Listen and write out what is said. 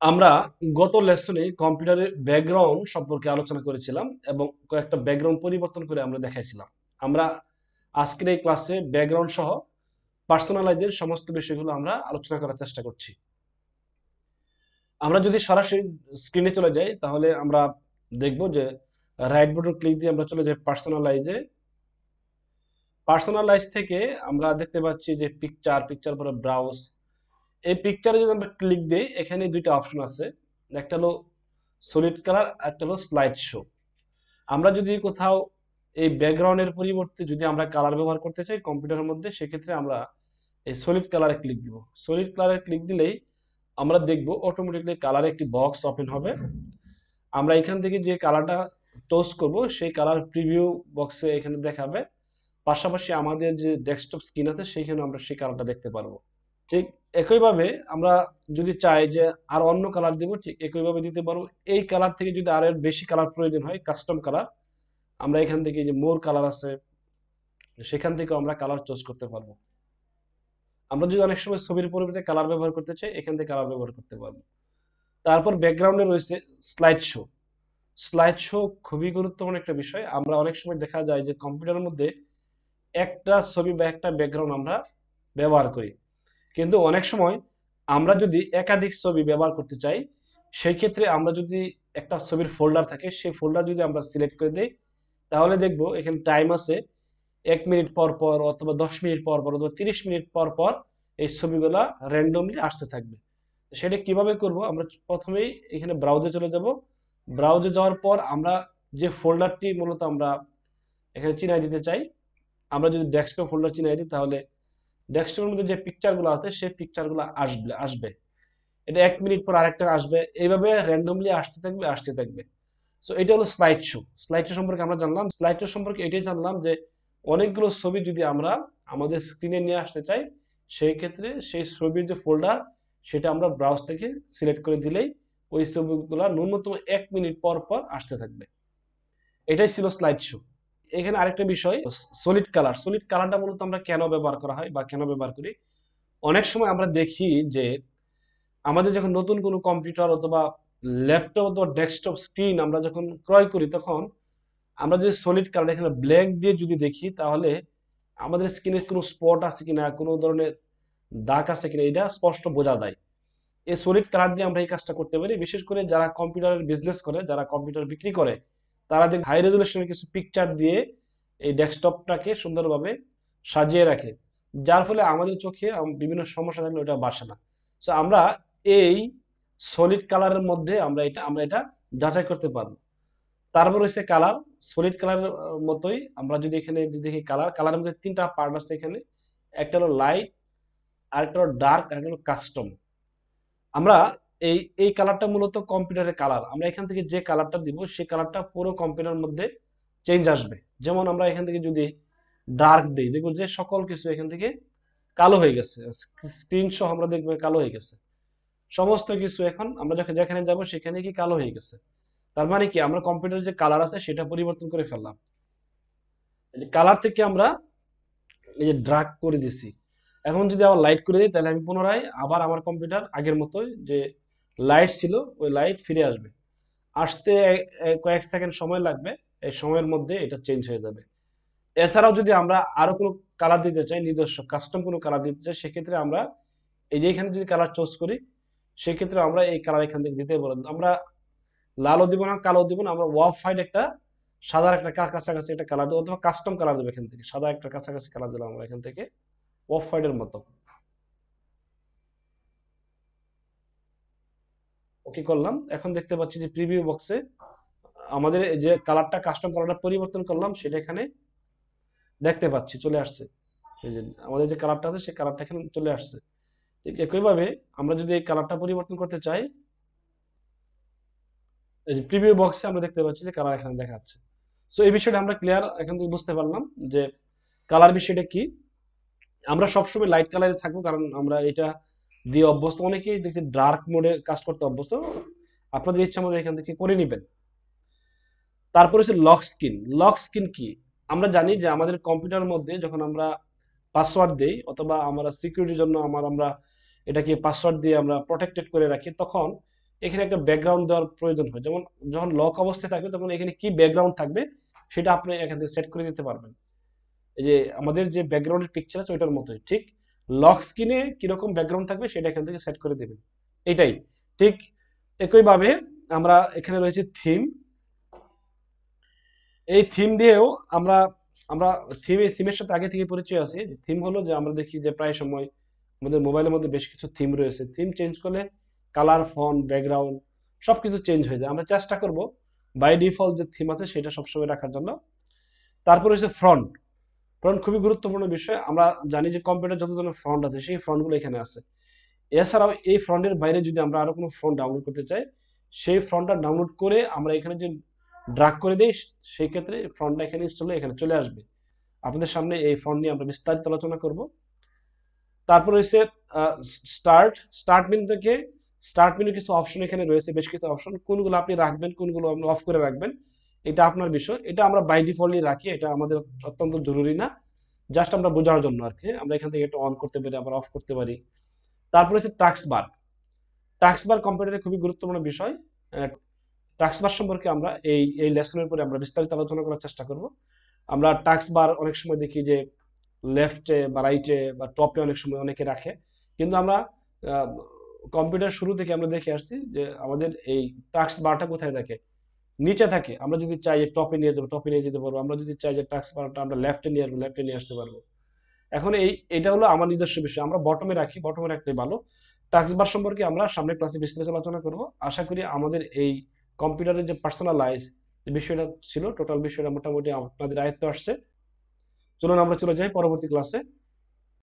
আমরা গত লেসনে কম্পিউটারের ব্যাকগ্রাউন্ড সম্পর্কে আলোচনা করেছিলাম এবং কয়েকটা ব্যাকগ্রাউন্ড পরিবর্তন করে আমরা দেখাইছিলাম। আমরা আজকের এই ক্লাসে ব্যাকগ্রাউন্ড সহ পার্সোনালাইজের সমস্ত বিষয়গুলো আমরা আলোচনা করার চেষ্টা করছি। আমরা যদি সরাসরি স্ক্রিনে চলে যাই তাহলে আমরা দেখব যে রাইট বাটন ক্লিক দিয়ে আমরা চলে যাই পার্সোনালাইজে। পার্সোনালাইজ থেকে আমরা দেখতে পাচ্ছি যে পিকচার পরে ব্রাউজ। এই পিকচারে যদি আমরা ক্লিক দিই এখানে দুইটা অপশন আছে, একটা হলো সলিড কালার, একটা হলো স্লাইড শো। আমরা যদি কোথাও এই ব্যাকগ্রাউন্ডের পরিবর্তে যদি আমরা কালার ব্যবহার করতে চাই কম্পিউটারের মধ্যে, সেক্ষেত্রে আমরা এই সলিড কালারে ক্লিক দিব। সলিড কালারে ক্লিক দিলেই আমরা দেখব অটোমেটিকলি কালারে একটি বক্স ওপেন হবে। আমরা এখান থেকে যে কালারটা চুজ করব সেই কালার প্রিভিউ বক্সে এখানে দেখাবে, পাশাপাশি আমাদের যে ডেস্কটপ স্ক্রিন আছে সেইখানে আমরা সেই কালারটা দেখতে পারবো। ঠিক একইভাবে আমরা যদি চাই যে আর অন্য কালার দিব, ঠিক একইভাবে দিতে পারবো। এই কালার থেকে যদি আরো বেশি কালার প্রয়োজন হয়, কাস্টম কালার, আমরা এখান থেকে যে মোর কালার আছে সেখান থেকে আমরা কালার চুজ করতে পারবো। আমরা যদি অনেক সময় ছবির পরিবর্তে কালার ব্যবহার করতে চাই, এখান থেকে কালার ব্যবহার করতে পারবো। তারপর ব্যাকগ্রাউন্ডে রয়েছে স্লাইড শো। স্লাইড শো খুবই গুরুত্বপূর্ণ একটা বিষয়। আমরা অনেক সময় দেখা যায় যে কম্পিউটারের মধ্যে একটা ছবি বা একটা ব্যাকগ্রাউন্ড আমরা ব্যবহার করি, কিন্তু অনেক সময় আমরা যদি একাধিক ছবি ব্যবহার করতে চাই, সেই ক্ষেত্রে আমরা যদি একটা ছবির ফোল্ডার থাকে, সেই ফোল্ডার যদি আমরা সিলেক্ট করে দিই, তাহলে দেখবো এখানে টাইম আছে 1 মিনিট পর পর অথবা 10 মিনিট পর পর অথবা 30 মিনিট পর পর এই ছবিগুলা র্যান্ডমলি আসতে থাকবে। সেটা কিভাবে করব? আমরা প্রথমেই এখানে ব্রাউজে চলে যাব। ব্রাউজে যাওয়ার পর আমরা যে ফোল্ডারটি মূলত আমরা এখানে চিনাই দিতে চাই, আমরা যদি ডেস্কটপ ফোল্ডার চিনাই দিই, তাহলে ডেস্কটপের মধ্যে যে পিকচারগুলো আছে সেই পিকচারগুলো আসবে। এটা 1 মিনিট পর আরেকটা আসবে, এইভাবে র্যান্ডমলি আসতে থাকবে। সো এটা হলো স্লাইড শো। স্লাইড শো সম্পর্কে আমরা জানলাম। স্লাইড শো সম্পর্কে এটাই জানলাম যে অনেকগুলো ছবি যদি আমরা আমাদের স্ক্রিনে নিয়ে আসতে চাই, সেই ক্ষেত্রে সেই ছবির যে ফোল্ডার সেটা আমরা ব্রাউজ থেকে সিলেক্ট করে দিলেই ওই ছবিগুলো ন্যূনতম 1 মিনিট পর পর আসতে থাকবে। এটাই ছিল স্লাইড শো। এখানে আরেকটা বিষয়, সলিড কালার। সলিড কালারটা মূলত আমরা কেন ব্যবহার করা হয় বা কেন ব্যবহার করি? অনেক সময় আমরা দেখি যে আমাদের যখন নতুন কোনো কম্পিউটার অথবা ল্যাপটপ অথবা ডেস্কটপ স্ক্রিন আমরা যখন ক্রয় করি, তখন আমরা যদি সলিড কালার এখানে ব্ল্যাক দিয়ে যদি দেখি, তাহলে আমাদের স্ক্রিনে কোনো স্পট আছে কিনা, কোনো ধরনের দাগ আছে কিনা, এটা স্পষ্ট বোঝা যায়। এই সলিড কালার দিয়ে আমরা এই কাজটা করতে পারি। বিশেষ করে যারা কম্পিউটারের বিজনেস করে, যারা কম্পিউটার বিক্রি করে, তারা দেখবে হাই রেজলিউশনের কিছু পিকচার দিয়ে এই ডেস্কটপটাকে সুন্দরভাবে সাজিয়ে রাখে, যার ফলে আমাদের চোখে বিভিন্ন সমস্যা থাকলে ওটা বাসে না। সো আমরা এই সলিড কালারের মধ্যে আমরা এটা যাচাই করতে পারবো। তারপর হচ্ছে কালার। সলিড কালারের মতোই আমরা যদি এখানে যদি দেখি কালারের মধ্যে তিনটা পার্ট আছে এখানে। একটা হলো লাইট, আরেকটা হলো ডার্ক, আরেকটা হলো কাস্টম। আমরা এই এই কালারটা মূলত কম্পিউটারের কালার। আমরা এখান থেকে যে কালারটা দিব সেই কালারটা পুরো কম্পিউটারের মধ্যে চেঞ্জ আসবে। যেমন আমরা এখান থেকে যদি ডার্ক দিই, দেখবো যে সকল কিছু এখান থেকে কালো হয়ে গেছে। স্ক্রিন সহ আমরা দেখবো কালো হয়ে গেছে। সমস্ত কিছু এখন আমরা যখন যেখানে যাব সেখানে কি কালো হয়ে গেছে। তার মানে কি, আমরা কম্পিউটারের যে কালার আছে সেটা পরিবর্তন করে ফেললাম। কালার থেকে আমরা এই যে ড্রাগ করে দিছি। এখন যদি আবার লাইট করে দিই, তাহলে আমি পুনরায় আবার আমার কম্পিউটার আগের মতোই যে লাইট ছিল ওই লাইট ফিরে আসবে। আসতে কয়েক সেকেন্ড সময় লাগবে। এই সময়ের মধ্যে এটা চেঞ্জ হয়ে যাবে। এছাড়াও যদি আমরা আরো কোনো কালার দিতে চাই, নিজস্ব কাস্টম কোনো কালার দিতে চাই, সেক্ষেত্রে আমরা এই যে এখানে যদি কালার চুজ করি, সেক্ষেত্রে আমরা এই কালার এখান থেকে দিতে পারবো। আমরা লালও দিব না, কালো দিব না, আমরা অফ হোয়াইট একটা সাদা একটা কাছাকাছি একটা কালার দেবো, অথবা কাস্টম কালার দেবো। এখান থেকে সাদা একটা কাছাকাছি কালার দিলাম আমরা এখান থেকে, অফ হোয়াইটের মতো। ওকে করলাম। এখন দেখতে পাচ্ছি যে প্রিভিউ বক্সে আমাদের যে কালারটা কাস্টম কালারটা পরিবর্তন করলাম সেটা এখানে দেখতে পাচ্ছি চলে আসছে। এই যে আমাদের যে কালারটা আছে সেই কালারটা এখানে চলে আসছে। ঠিক একইভাবে আমরা যদি এই কালারটা পরিবর্তন করতে চাই, এই যে প্রিভিউ বক্সে আমরা দেখতে পাচ্ছি যে কালার এখানে দেখাচ্ছে। সো এই বিষয়টা আমরা ক্লিয়ার এখান থেকে বুঝতে পারলাম যে কালার বিষয়টা কি। আমরা সবসময় লাইট কালারে থাকবো, কারণ আমরা এটা দিয়ে অভ্যস্ত। অনেকেই দেখছি ডার্ক মোডে কাজ করতে অভ্যস্ত। আপনাদের ইচ্ছা মতো এখান থেকে করে নিবেন। তারপর হচ্ছে লক স্ক্রিন। লক স্ক্রিন কি? আমরা জানি যে আমাদের কম্পিউটারের মধ্যে যখন আমরা পাসওয়ার্ড দেই, অথবা আমরা সিকিউরিটির জন্য আমরা এটাকে পাসওয়ার্ড দিয়ে আমরা প্রটেক্টেড করে রাখি, তখন এখানে একটা ব্যাকগ্রাউন্ড দেওয়ার প্রয়োজন হয়। যেমন যখন লক অবস্থায় থাকবে তখন এখানে কি ব্যাকগ্রাউন্ড থাকবে সেটা আপনি এখান থেকে সেট করে দিতে পারবেন। এই যে আমাদের যে ব্যাকগ্রাউন্ডের পিকচার আছে ওইটার মতোই ঠিক লক স্ক্রিনে কিরকম ব্যাকগ্রাউন্ড থাকবে সেটা এখান থেকে সেট করে দেবেন। এটাই ঠিক একইভাবে আমরা এখানে রয়েছে থিম। এই থিম দিয়েও আমরা আমরা থিমের সাথে আগে থেকে পরিচয় আছে। থিম হলো যে আমরা দেখি যে প্রায় সময় আমাদের মোবাইলের মধ্যে বেশ কিছু থিম রয়েছে। থিম চেঞ্জ করলে কালার, ফন্ট, ব্যাকগ্রাউন্ড সবকিছু চেঞ্জ হয়ে যায়। আমরা চেষ্টা করব বাই ডিফল্ট যে থিম আছে সেটা সবসময় রাখার জন্য। তারপর হচ্ছে ফ্রন্ট। ফ্রন্ট খুবই গুরুত্বপূর্ণ বিষয়। আমরা জানি যে কম্পিউটার যত ধরনের ফ্রন্ট আছে সেই ফ্রন্টগুলো এখানে আছে। এছাড়াও এই ফ্রন্টের বাইরে যদি আমরা আরো কোনো ফ্রন্ট ডাউনলোড করতে চাই, সেই ফ্রন্টটা ডাউনলোড করে আমরা এখানে যে ড্রাগ করে দেই, সেই ক্ষেত্রে ফ্রন্টটা এখানে ইনস্টল হয়ে এখানে চলে আসবে। আপনাদের সামনে এই ফ্রন্ট নিয়ে আমরা বিস্তারিত আলোচনা করব। তারপর হচ্ছে স্টার্ট। স্টার্ট মেনু কিছু অপশন এখানে রয়েছে, বেশ কিছু অপশন। কোনগুলো আপনি রাখবেন, কোনগুলো আপনি অফ করে রাখবেন, এটা আপনার বিষয়। এটা আমরা বাই ডিফল্টলি রাখি, এটা আমাদের অত্যন্ত জরুরি না, জাস্ট আমরা বোঝার জন্য আর কি। আমরা এখান থেকে এটা অন করতে পারি, আবার অফ করতে পারি। তারপরে হচ্ছে টাস্ক বার। টাস্ক বার কম্পিউটারে খুবই গুরুত্বপূর্ণ বিষয়। টাস্ক বার সম্পর্কে আমরা এই এই লেসনের পরে আমরা বিস্তারিত আলোচনা করার চেষ্টা করব। আমরা টাস্ক বার অনেক সময় দেখি যে লেফটে বা রাইটে বা টপে অনেক সময় অনেকে রাখে, কিন্তু আমরা কম্পিউটার শুরু থেকে আমরা দেখে আসছি যে আমাদের এই টাস্ক বারটা কোথায় থাকে, নিচে থাকে। আমরা যদি চাই যে টপে নিয়ে যাবো, টপে নিয়ে যেতে পারবো। আমরা যদি চাই যে টাস্ক বারটা আমরা লেফটে নিয়ে আসবো, লেফটে নিয়ে আসতে পারবো। এখন এটা হলো আমার নিজস্ব বিষয়, আমরা বটমে রাখি, বটমে রাখলে ভালো। টাস্ক বার সম্পর্কে আমরা সামনের ক্লাসে বিস্তারিত আলোচনা করব। আশা করি আমাদের এই কম্পিউটারের যে পার্সোনালাইজ যে বিষয়টা ছিল, টোটাল বিষয়টা মোটামুটি আপনাদের আয়ত্ত আসছে। চলুন আমরা চলে যাই পরবর্তী ক্লাসে।